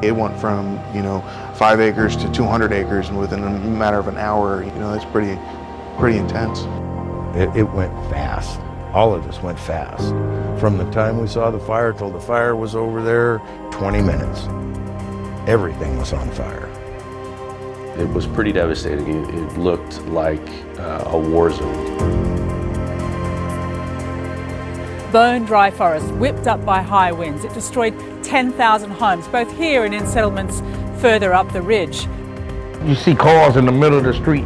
It went from, 5 acres to 200 acres within a matter of an hour. That's pretty intense. It went fast. All of this went fast. From the time we saw the fire till the fire was over there, 20 minutes. Everything was on fire. It was pretty devastating. It looked like a war zone. Bone-dry forest whipped up by high winds. It destroyed 10,000 homes, both here and in settlements further up the ridge. You see cars in the middle of the street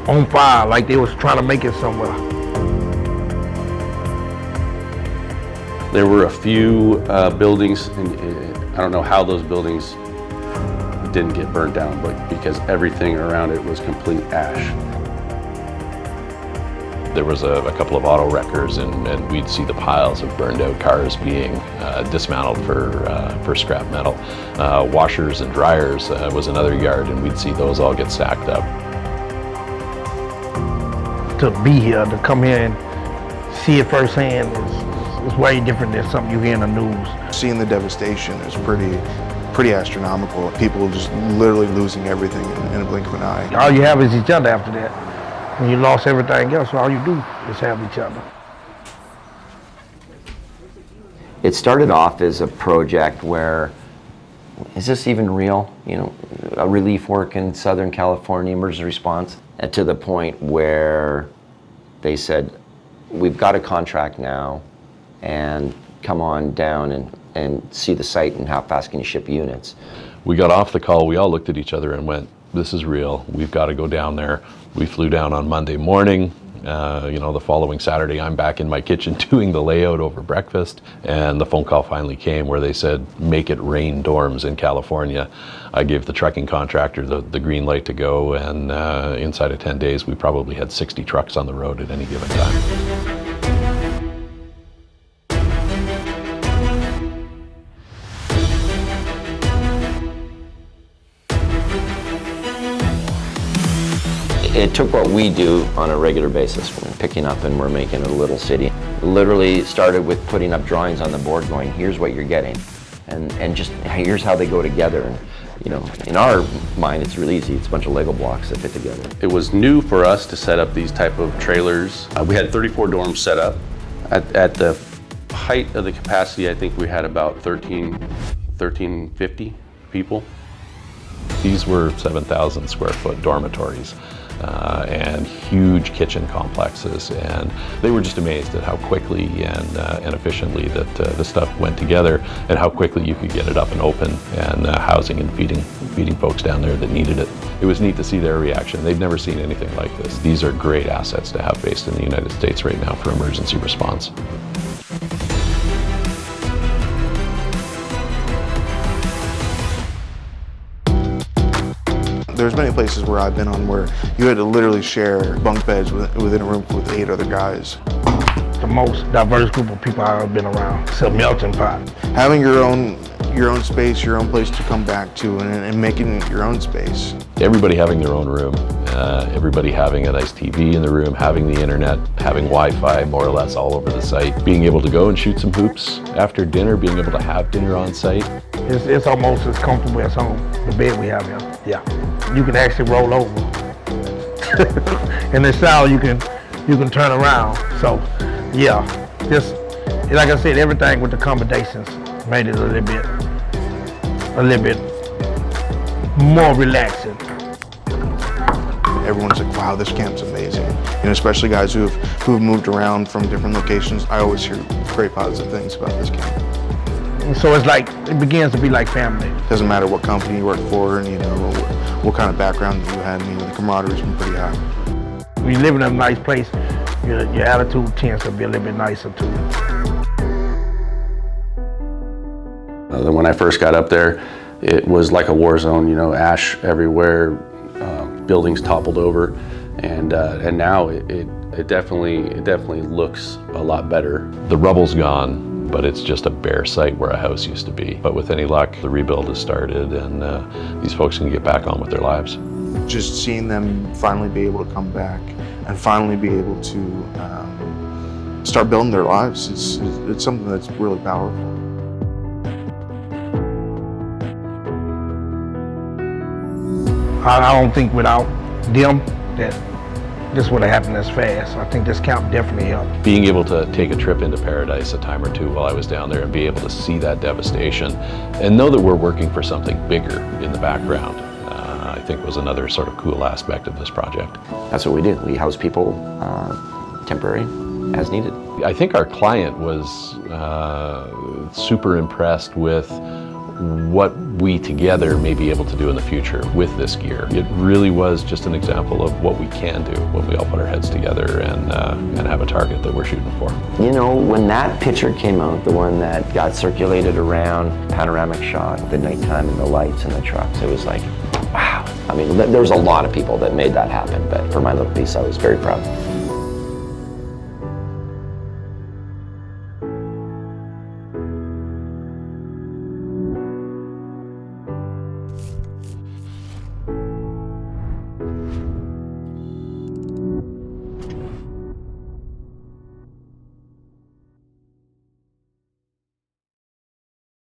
on fire like they was trying to make it somewhere. There were a few buildings, and I don't know how those buildings didn't get burnt down, but because everything around it was complete ash. There was a couple of auto wreckers, and we'd see the piles of burned out cars being dismantled for scrap metal. Washers and dryers was another yard, and we'd see those all get stacked up. To be here, to come here and see it firsthand is way different than something you hear in the news. Seeing the devastation is pretty astronomical. People just literally losing everything in a blink of an eye. All you have is each other after that. When you lost everything else, all you do is have each other. It started off as a project where, is this even real? A relief work in Southern California, emergency response, and to the point where they said, we've got a contract now, and come on down and see the site, and how fast can you ship units? We got off the call, we all looked at each other and went, this is real, we've got to go down there. We flew down on Monday morning. The following Saturday, I'm back in my kitchen doing the layout over breakfast, and the phone call finally came where they said, make it rain dorms in California. I gave the trucking contractor the green light to go, and inside of 10 days, we probably had 60 trucks on the road at any given time. It took what we do on a regular basis. We're picking up and we're making a little city. Literally started with putting up drawings on the board going, here's what you're getting. And just here's how they go together. And, in our mind, it's really easy. It's a bunch of Lego blocks that fit together. It was new for us to set up these type of trailers. We had 34 dorms set up. At the height of the capacity, I think we had about 1350 people. These were 7,000 square foot dormitories. And huge kitchen complexes, and they were just amazed at how quickly and efficiently that the stuff went together, and how quickly you could get it up and open, and housing and feeding folks down there that needed it. It was neat to see their reaction. They'd never seen anything like this. These are great assets to have based in the United States right now for emergency response. There's many places where I've been on where you had to literally share bunk beds within a room with 8 other guys. The most diverse group of people I've ever been around. It's a melting pot. Having your own space, your own place to come back to, and making it your own space. Everybody having their own room, everybody having a nice TV in the room, having the internet, having Wi-Fi more or less all over the site, being able to go and shoot some hoops after dinner, being able to have dinner on site. It's almost as comfortable as home, the bed we have here. Yeah. You can actually roll over. In the shower, you can turn around. So, yeah, just like I said, everything with the accommodations made it a little bit more relaxing. Everyone's like, wow, this camp's amazing. Especially guys who've moved around from different locations. I always hear great positive things about this camp. So it's like, it begins to be like family. Doesn't matter what company you work for, and what kind of background you had, the camaraderie's been pretty high. When you live in a nice place, your attitude tends to be a little bit nicer too. When I first got up there, it was like a war zone, ash everywhere, buildings toppled over, and now it definitely looks a lot better. The rubble's gone, but it's just a bare site where a house used to be. But with any luck, the rebuild has started, and these folks can get back on with their lives. Just seeing them finally be able to come back and finally be able to start building their lives, it's something that's really powerful. I don't think without them that this would have happened as fast. I think this camp definitely helped. Being able to take a trip into paradise a time or two while I was down there and be able to see that devastation and know that we're working for something bigger in the background, I think was another sort of cool aspect of this project. That's what we do. We house people temporary as needed. I think our client was super impressed with what we together may be able to do in the future with this gear. It really was just an example of what we can do when we all put our heads together and have a target that we're shooting for. You know, when that picture came out, the one that got circulated around, panoramic shot, the nighttime and the lights and the trucks, it was like, wow. I mean, there was a lot of people that made that happen, but for my little piece, I was very proud.